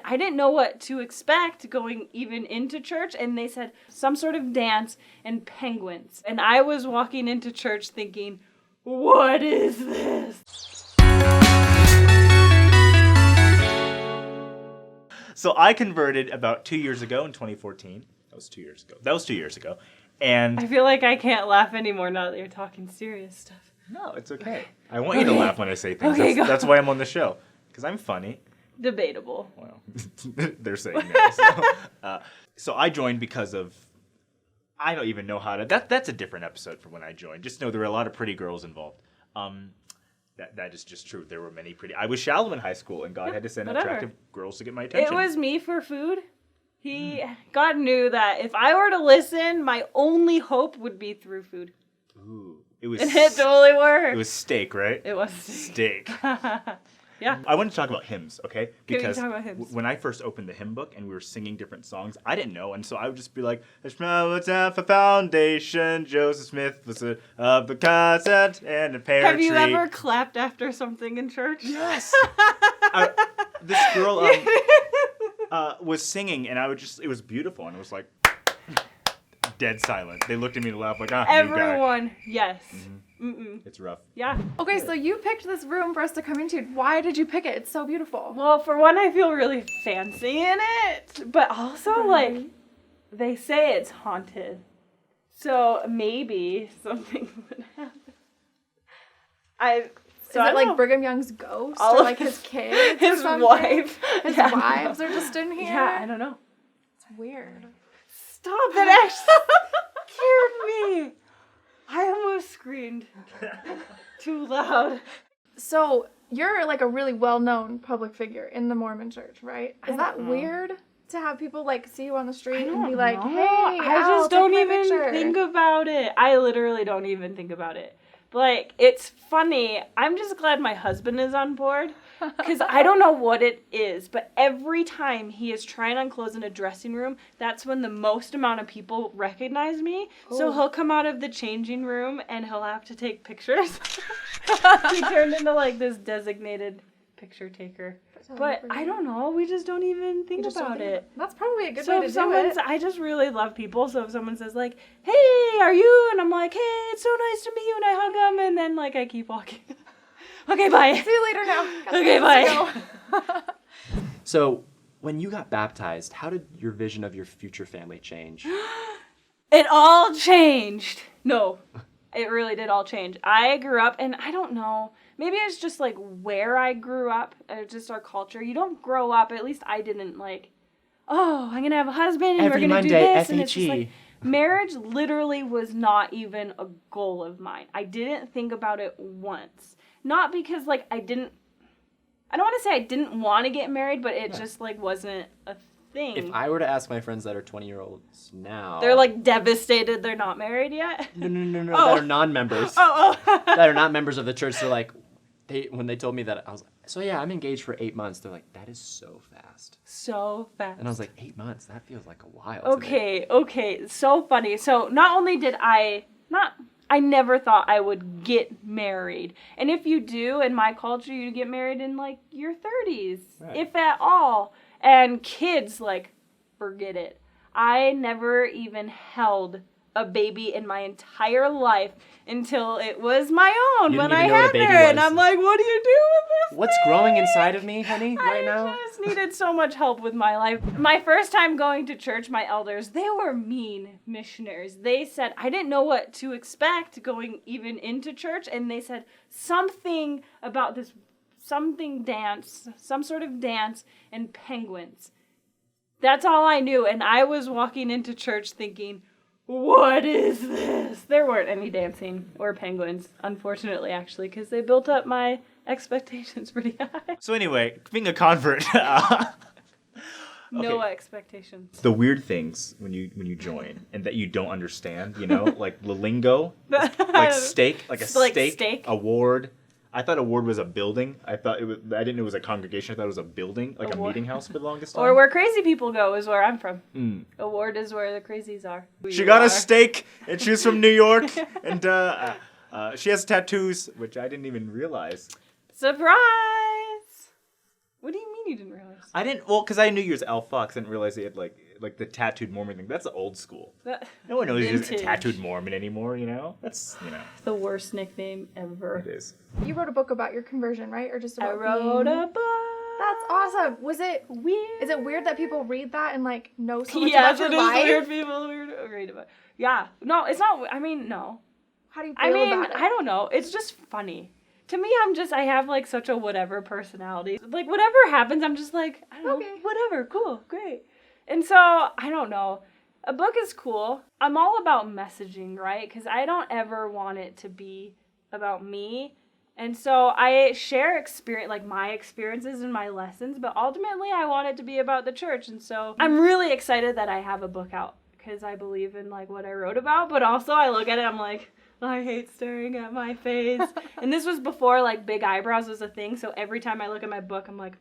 I didn't know what to expect going even into church, and they said some sort of dance and penguins. And I was walking into church thinking, what is this? So I converted about 2 years ago in 2014. That was 2 years ago. And I feel like I can't laugh anymore now that you're talking serious stuff. No, it's okay. I want you to laugh when I say things. That's why I'm on the show. Because I'm funny. Debatable. Well, they're saying no. So I joined because of, I don't even know how to, that's a different episode from when I joined. Just know there were a lot of pretty girls involved. That is just true. There were many pretty, I was shallow in high school and God had to send attractive girls to get my attention. It was me for food. God knew that if I were to listen, my only hope would be through food. Ooh. And it totally worked. It was steak, right? It was steak. Yeah. I want to talk about hymns, okay? Because talk about hymns? When I first opened the hymn book and we were singing different songs, I didn't know, and so I would just be like, "The foundation, Joseph Smith was of the concept and a pear tree." Have you ever clapped after something in church? Yes. This girl was singing, and it was beautiful, and it was like dead silent. They looked at me to laugh like, everyone, yes. Mm-hmm. It's rough. Yeah. Okay, so you picked this room for us to come into. Why did you pick it? It's so beautiful. Well, for one, I feel really fancy in it, but also, like, they say it's haunted. So maybe something would happen. Is it like Brigham Young's ghost or like his kids? His wife. His wives are just in here? Yeah, I don't know. It's weird. Stop, that actually scared me. I almost screamed too loud. So you're like a really well-known public figure in the Mormon Church, right? Is that weird to have people like see you on the street and be like, "Hey, I just don't even think about it." I literally don't even think about it. Like, it's funny. I'm just glad my husband is on board because I don't know what it is, but every time he is trying on clothes in a dressing room, that's when the most amount of people recognize me. Ooh. So he'll come out of the changing room and he'll have to take pictures. He turned into like this designated picture taker. But I don't know. We just don't even think about it. That's probably a good way to do it. I just really love people. So if someone says like, "Hey, are you?" and I'm like, "Hey, it's so nice to meet you," and I hug them, and then like I keep walking. Okay, bye. See you later now. Okay, bye. So when you got baptized, how did your vision of your future family change? It all changed. No, it really did all change. I grew up, and I don't know. Maybe it's just, like, where I grew up, or just our culture. You don't grow up, at least I didn't, like, oh, I'm going to have a husband, and we're going to do this. And it's just, like, marriage literally was not even a goal of mine. I didn't think about it once. Not because, like, I don't want to say I didn't want to get married, but it just, like, wasn't a thing. If I were to ask my friends that are 20-year-olds now... They're, like, devastated they're not married yet? No. Oh. That are non-members. That are not members of the church. They're like... When they told me that, I was like, so yeah, I'm engaged for 8 months. They're like, that is so fast. So fast. And I was like, 8 months? That feels like a while. Okay. So funny. So not only did I never thought I would get married. And if you do, in my culture, you get married in like your 30s, right, if at all. And kids, like, forget it. I never even held a baby in my entire life until it was my own when I had her. And I'm like, what do you do with this What's thing? growing inside of me, honey, right now? I just needed so much help with my life. My first time going to church, my elders, they were mean missionaries. They said, I didn't know what to expect going even into church. And they said something about this, some sort of dance and penguins. That's all I knew. And I was walking into church thinking, what is this? There weren't any dancing or penguins, unfortunately, actually, because they built up my expectations pretty high. So anyway, being a convert... No expectations. The weird things when you join and that you don't understand, you know, like the lingo, like steak, like a steak, award. I thought a ward was a building. I didn't know it was a congregation. I thought it was a building, like a meeting house for the longest time. Or where crazy people go is where I'm from. A ward is where the crazies are. She got a steak, and she was from New York, and she has tattoos, which I didn't even realize. Surprise! What do you mean you didn't realize? I didn't, because I knew you as Al Fox. I didn't realize he had like the tattooed Mormon thing. That's old school. No one knows he's a tattooed Mormon anymore, you know? That's, the worst nickname ever. It is. You wrote a book about your conversion, right? Or just about I wrote a book. That's awesome. Was it weird? Is it weird that people read that and like know so much yes, about your it is life? weird. People read about. Yeah. No, it's not. I mean, no. How do you feel about it? I don't know. It's just funny. To me, I have like such a whatever personality. Like whatever happens, I'm just like, I don't know, whatever, cool, great. And so, I don't know. A book is cool. I'm all about messaging, right? Because I don't ever want it to be about me. And so I share my experiences and my lessons, but ultimately I want it to be about the church. And so I'm really excited that I have a book out because I believe in like what I wrote about, but also I look at it, I'm like, I hate staring at my face. And this was before like big eyebrows was a thing. So every time I look at my book, I'm like,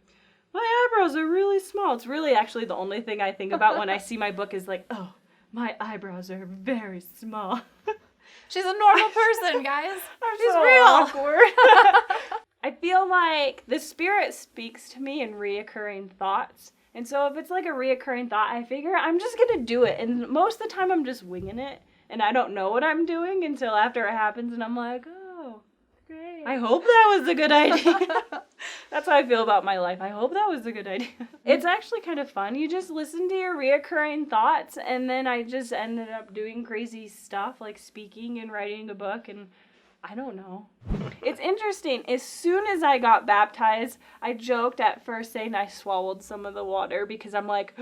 my eyebrows are really small. It's really actually the only thing I think about when I see my book is like, oh, my eyebrows are very small. She's a normal person, guys. She's so real. Awkward. I feel like the Spirit speaks to me in reoccurring thoughts. And so if it's like a reoccurring thought, I figure I'm just going to do it. And most of the time I'm just winging it. And I don't know what I'm doing until after it happens. And I'm like, oh, great. I hope that was a good idea. That's how I feel about my life. I hope that was a good idea. It's actually kind of fun. You just listen to your reoccurring thoughts. And then I just ended up doing crazy stuff like speaking and writing a book. And I don't know. It's interesting. As soon as I got baptized, I joked at first saying I swallowed some of the water because I'm like,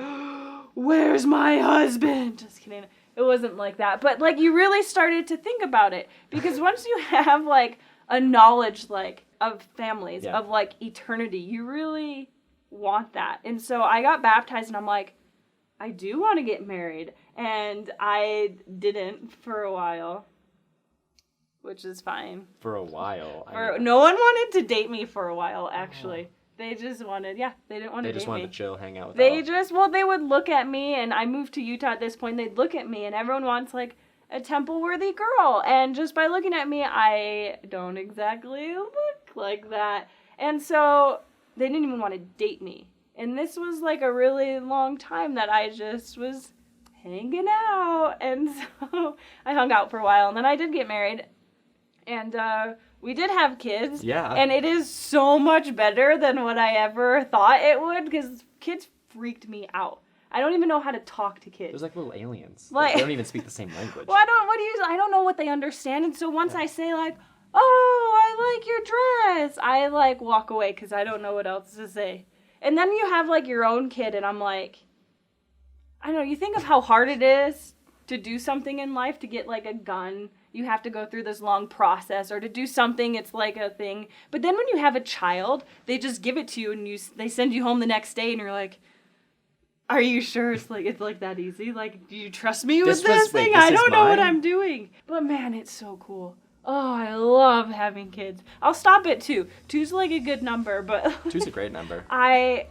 where's my husband? Just kidding. It wasn't like that. But like you really started to think about it because once you have like a knowledge like of families, of like eternity, you really want that. And so I got baptized and I'm like, I do want to get married. And I didn't for a while. Which is fine. For a while. No one wanted to date me for a while, actually. They just wanted, they didn't want to date me. They just wanted to chill, hang out with they would look at me, and I moved to Utah at this point, they'd look at me, and everyone wants, like, a temple-worthy girl. And just by looking at me, I don't exactly look like that. And so they didn't even want to date me. And this was, like, a really long time that I just was hanging out. And so I hung out for a while, and then I did get married. And we did have kids. Yeah. And it is so much better than what I ever thought it would because kids freaked me out. I don't even know how to talk to kids. They're like little aliens. Like, they don't even speak the same language. Well, I don't know what they understand. And so once I say like, oh, I like your dress, I like walk away because I don't know what else to say. And then you have like your own kid and I'm like, I don't know, you think of how hard it is to do something in life, to get like a gun. You have to go through this long process, or to do something, it's like a thing. But then when you have a child, they just give it to you and they send you home the next day and you're like, are you sure it's like that easy? Like, do you trust me with this thing? I don't know what I'm doing. But man, it's so cool. Oh, I love having kids. I'll stop at 2. 2's like a good number, but 2's a great number. Man,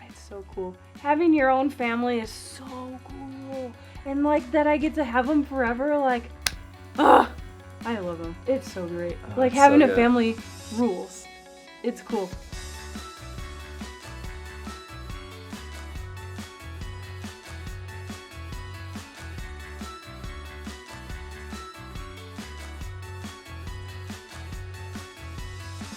it's so cool. Having your own family is so cool. And like that I get to have them forever, like, I love them. It's so great. Like having a family rules. It's cool.